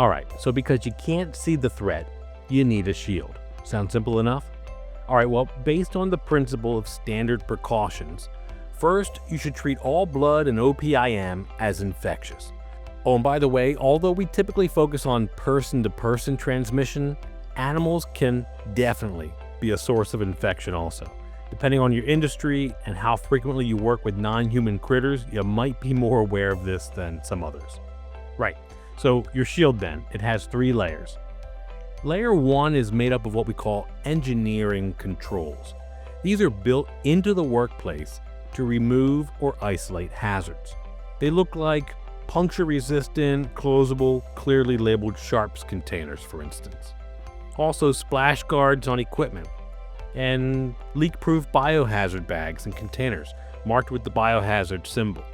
Alright, so because you can't see the threat, you need a shield. Sound simple enough? Alright, well, based on the principle of standard precautions, first, you should treat all blood and OPIM as infectious. Oh, and by the way, although we typically focus on person-to-person transmission, animals can definitely be a source of infection also. Depending on your industry and how frequently you work with non-human critters, you might be more aware of this than some others. Right, so your shield then, it has 3 layers. Layer 1 is made up of what we call engineering controls. These are built into the workplace to remove or isolate hazards. They look like puncture-resistant, closable, clearly labeled sharps containers, for instance. Also splash guards on equipment, and leak-proof biohazard bags and containers marked with the biohazard symbol.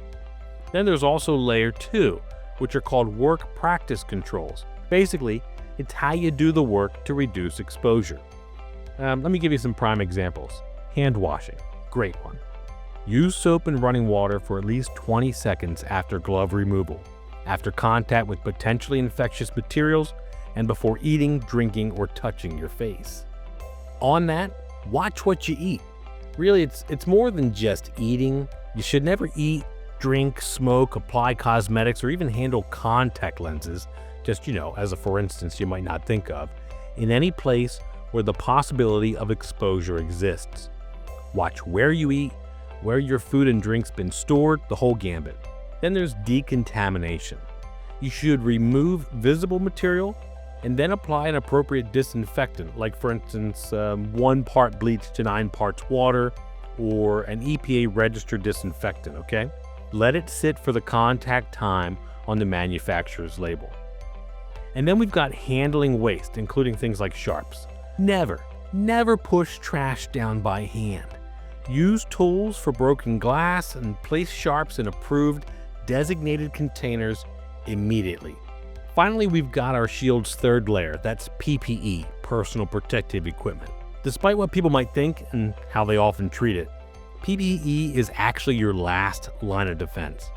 Then there's also layer 2, which are called work practice controls. Basically, it's how you do the work to reduce exposure. Let me give you some prime examples. Hand washing, great one. Use soap and running water for at least 20 seconds after glove removal, after contact with potentially infectious materials, and before eating, drinking, or touching your face. On that, watch what you eat. Really, it's more than just eating. You should never eat, drink, smoke, apply cosmetics, or even handle contact lenses, just, as a for instance you might not think of, in any place where the possibility of exposure exists. Watch where you eat, where your food and drink's been stored, the whole gambit. Then there's decontamination. You should remove visible material and then apply an appropriate disinfectant, like for instance 1 part bleach to 9 parts water, or an EPA registered disinfectant, okay? Let it sit for the contact time on the manufacturer's label. And then we've got handling waste, including things like sharps. Never push trash down by hand. Use tools for broken glass and place sharps in approved, designated containers immediately. Finally, we've got our shield's 3rd layer, that's PPE, personal protective equipment. Despite what people might think and how they often treat it, PPE is actually your last line of defense.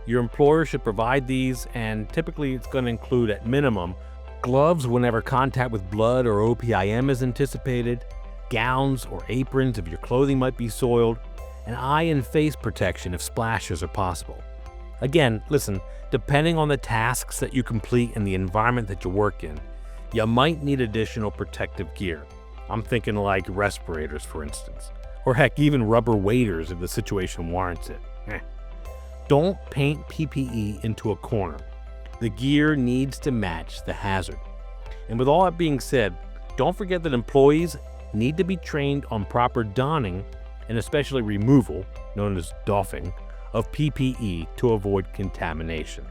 Your employer should provide these, and typically it's going to include at minimum gloves whenever contact with blood or OPIM is anticipated, gowns or aprons if your clothing might be soiled, and eye and face protection if splashes are possible. Again, listen, depending on the tasks that you complete and the environment that you work in, you might need additional protective gear. I'm thinking like respirators, for instance, or heck, even rubber waders if the situation warrants it. Don't paint PPE into a corner. The gear needs to match the hazard. And with all that being said, don't forget that employees need to be trained on proper donning and especially removal, known as doffing, of PPE to avoid contamination.